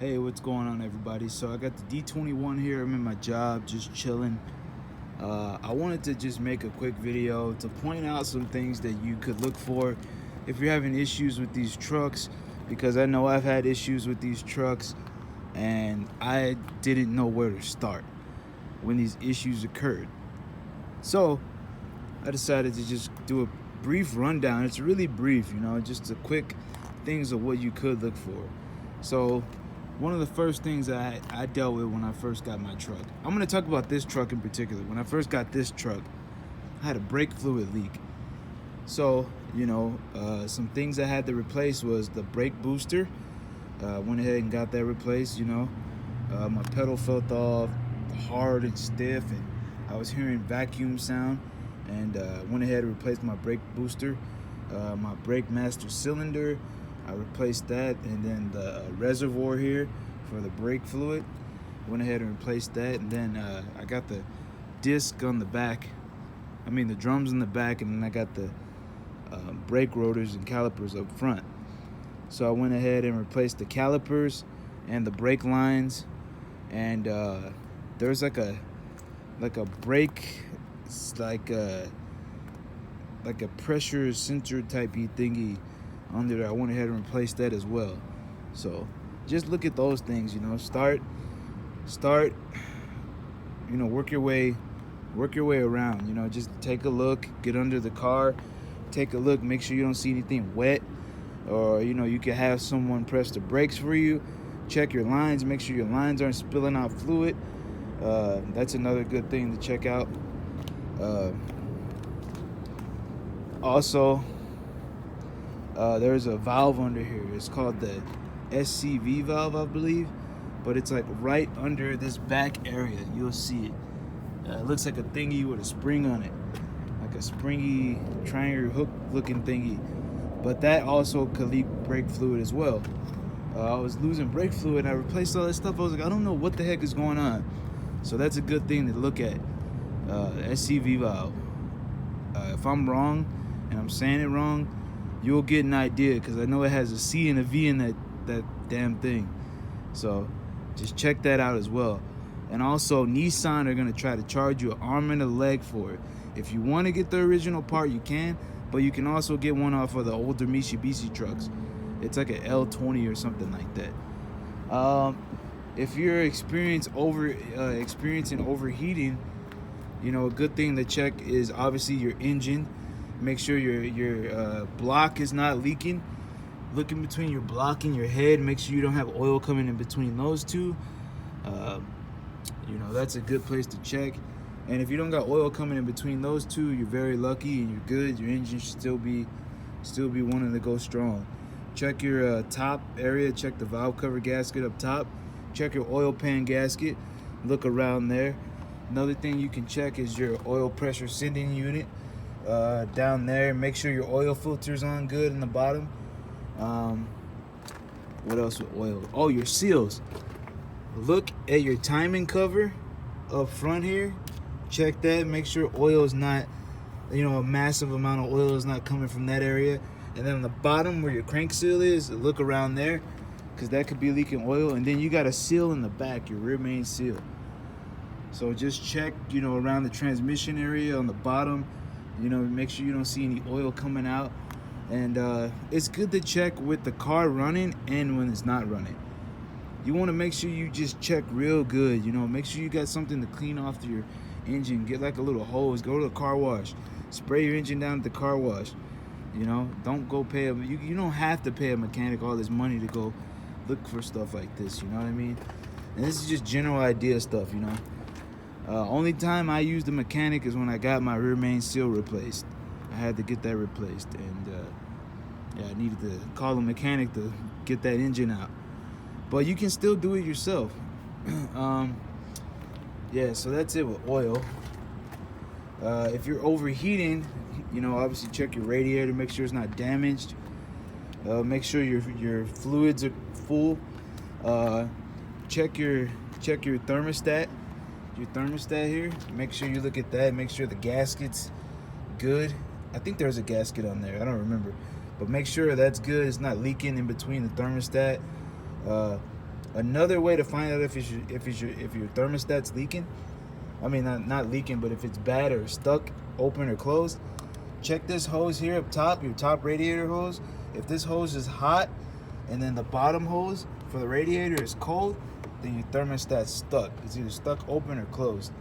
Hey, what's going on, everybody? So I got the D21 here. I'm in my job, just chilling. I wanted to just make a quick video to point out some things that you could look for if you're having issues with these trucks, because I know I've had issues with these trucks and I didn't know where to start when these issues occurred. So I decided to just do a brief rundown. It's really brief, just a quick things of what you could look for. So one of the first things I dealt with when I first got my truck, I'm going to talk about this truck in particular. When I first got this truck, I had a brake fluid leak. So, some things I had to replace was the brake booster. Went ahead and got that replaced, my pedal felt all hard and stiff, and I was hearing vacuum sound, and went ahead and replaced my brake booster. My brake master cylinder, I replaced that, and then the reservoir here for the brake fluid, went ahead and replaced that, and then I got the disc on the back, the drums in the back, and then I got the brake rotors and calipers up front. So I went ahead and replaced the calipers and the brake lines, and there's like a brake, like a pressure sensor type thingy on there. I went ahead and replaced that as well. So just look at those things, start, work your way around, just take a look, get under the car, take a look, make sure you don't see anything wet, or you can have someone press the brakes for you. Check your lines, make sure your lines aren't spilling out fluid. That's another good thing to check out. Also, there's a valve under here. It's called the Scv valve, I believe, but it's like right under this back area. You'll see it. It looks like a thingy with a spring on it, like a springy triangular hook looking thingy. But that also could leak brake fluid as well. I was losing brake fluid, and I replaced all that stuff. I was like, I don't know what the heck is going on. So that's a good thing to look at. Scv valve. If I'm wrong and I'm saying it wrong, you'll get an idea, because I know it has a C and a V in that damn thing. So just check that out as well. And also, Nissan are going to try to charge you an arm and a leg for it. If you want to get the original part, you can, but you can also get one off of the older Mitsubishi trucks. It's like an L20 or something like that. If you're experiencing overheating, a good thing to check is obviously your engine. Make sure your block is not leaking. Look in between your block and your head. Make sure you don't have oil coming in between those two. That's a good place to check. And if you don't got oil coming in between those two, you're very lucky and you're good. Your engine should still be wanting to go strong. Check your top area. Check the valve cover gasket up top. Check your oil pan gasket. Look around there. Another thing you can check is your oil pressure sending unit. Down there, make sure your oil filter's on good in the bottom. What else with oil? Oh, your seals. Look at your timing cover up front here. Check that. Make sure oil is not, a massive amount of oil is not coming from that area. And then on the bottom where your crank seal is, look around there, because that could be leaking oil. And then you got a seal in the back, your rear main seal. So just check, around the transmission area on the bottom. Make sure you don't see any oil coming out. And it's good to check with the car running and when it's not running. You want to make sure you just check real good. Make sure you got something to clean off your engine. Get like a little hose. Go to the car wash. Spray your engine down at the car wash. Don't go pay you don't have to pay a mechanic all this money to go look for stuff like this. You know what I mean? And this is just general idea stuff. Only time I used a mechanic is when I got my rear main seal replaced. I had to get that replaced, and I needed to call a mechanic to get that engine out. But you can still do it yourself. So that's it with oil. If you're overheating, obviously check your radiator, make sure it's not damaged. Make sure your fluids are full. Check your thermostat. Your thermostat here, make sure you look at that. Make sure the gasket's good. I think there's a gasket on there, I don't remember, but make sure that's good. It's not leaking in between the thermostat. Another way to find out if your thermostat's leaking, I mean not leaking, but if it's bad or stuck, open or closed, check this hose here up top, your top radiator hose. If this hose is hot and then the bottom hose for the radiator is cold, then your thermostat's stuck. It's either stuck open or closed.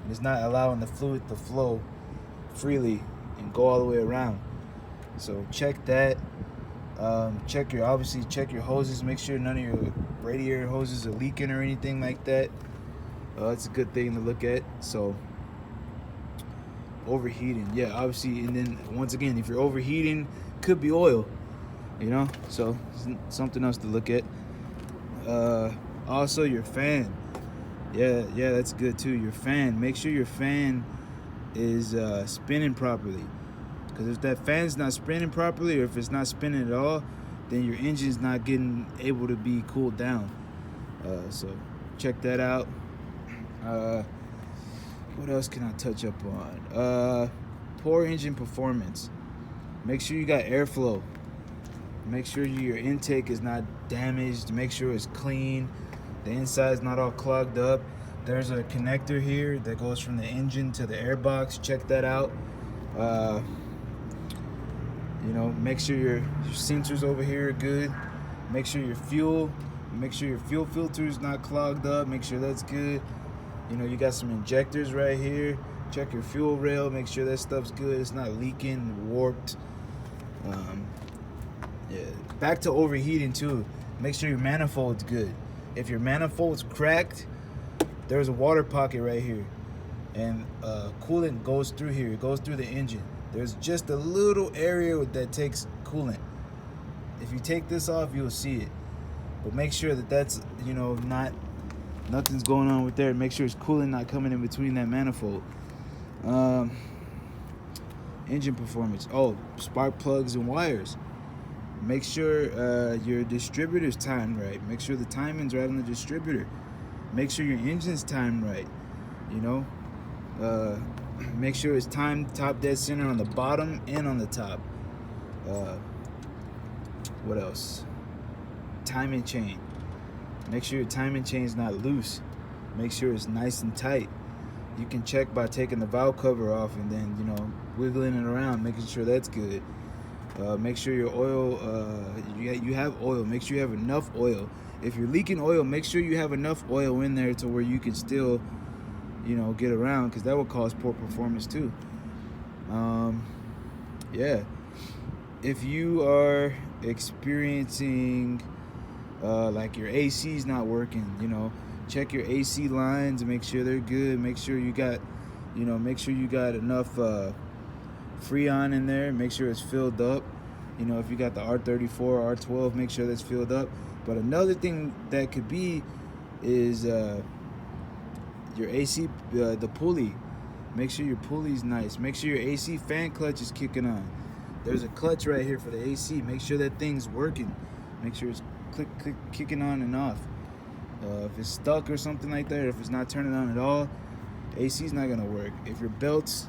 And it's not allowing the fluid to flow freely and go all the way around. So check that. Check your hoses. Make sure none of your radiator hoses are leaking or anything like that. It's a good thing to look at. So overheating, yeah, obviously. And then once again, if you're overheating, could be oil, you know. So something else to look at. Also your fan, yeah, that's good too. Your fan, make sure your fan is spinning properly, because if that fan's not spinning properly, or if it's not spinning at all, then your engine's not getting able to be cooled down. So check that out. What else can I touch up on? Poor engine performance. Make sure you got airflow. Make sure your intake is not damaged. Make sure it's clean. The inside's not all clogged up. There's a connector here that goes from the engine to the airbox. Check that out. You know, make sure your sensors over here are good. Make sure your fuel filter is not clogged up. Make sure that's good. You know, you got some injectors right here. Check your fuel rail. Make sure that stuff's good. It's not leaking, warped. Yeah. Back to overheating too. Make sure your manifold's good. If your manifold's cracked, there's a water pocket right here, and coolant goes through here. It goes through the engine. There's just a little area that takes coolant. If you take this off, you'll see it. But make sure that that's, you know, nothing's going on with there. Make sure it's coolant not coming in between that manifold. Engine performance. Oh, spark plugs and wires. Make sure your distributor's timed right. Make sure the timing's right on the distributor. Make sure your engine's timed right. You know, make sure it's timed top dead center on the bottom and on the top. What else? Timing chain. Make sure your timing chain's not loose. Make sure it's nice and tight. You can check by taking the valve cover off and then, you know, wiggling it around, making sure that's good. Make sure your oil, you have oil. Make sure you have enough oil. If you're leaking oil, make sure you have enough oil in there to where you can still, you know, get around, because that will cause poor performance too. Yeah. If you are experiencing like your AC's not working, you know, check your AC lines and make sure they're good. Make sure you got, you know, enough Freon in there. Make sure it's filled up. You know, if you got the R34 or R12, make sure that's filled up. But another thing that could be is your AC, the pulley. Make sure your pulley's nice. Make sure your AC fan clutch is kicking on. There's a clutch right here for the AC. Make sure that thing's working. Make sure it's kicking on and off. If it's stuck or something like that, or if it's not turning on at all, AC's not gonna work. If your belt's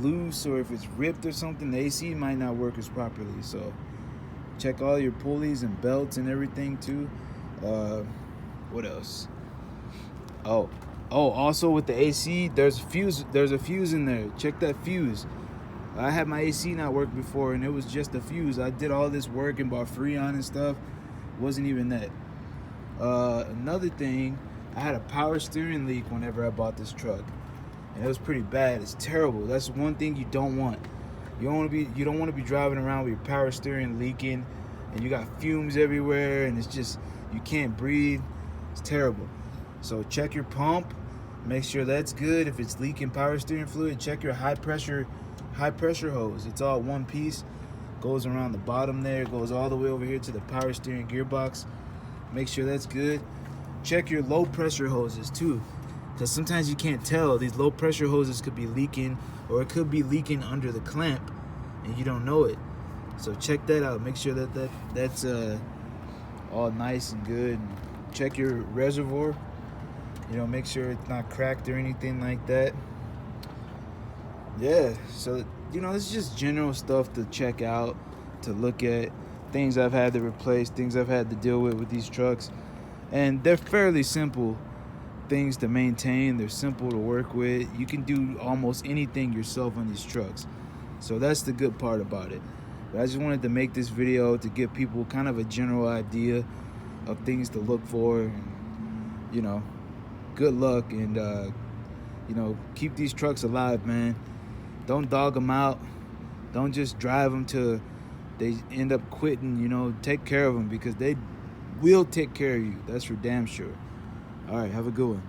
loose or if it's ripped or something, the AC might not work as properly. So check all your pulleys and belts and everything too. What else? Oh, also with the AC, there's a fuse in there. Check that fuse. I had my AC not work before, and it was just a fuse. I did all this work and bought Freon and stuff. It wasn't even that. Another thing, I had a power steering leak whenever I bought this truck, and it was pretty bad. It's terrible. That's one thing you don't want. You don't want to be driving around with your power steering leaking, and you got fumes everywhere, and it's just, you can't breathe. It's terrible. So check your pump. Make sure that's good. If it's leaking power steering fluid, check your high pressure hose. It's all one piece. Goes around the bottom there. Goes all the way over here to the power steering gearbox. Make sure that's good. Check your low pressure hoses too, because sometimes you can't tell. These low pressure hoses could be leaking, or it could be leaking under the clamp and you don't know it. So check that out. Make sure that's all nice and good. Check your reservoir. You know, make sure it's not cracked or anything like that. Yeah, so, you know, it's just general stuff to check out, to look at, things I've had to replace, things I've had to deal with these trucks. and they're fairly simple things to maintain. They're simple to work with. You can do almost anything yourself on these trucks, so that's the good part about it. But I just wanted to make this video to give people kind of a general idea of things to look for, and, you know, good luck, and you know, keep these trucks alive, man. Don't dog them out. Don't just drive them till they end up quitting. You know, take care of them, because they will take care of you. That's for damn sure. All right, have a good one.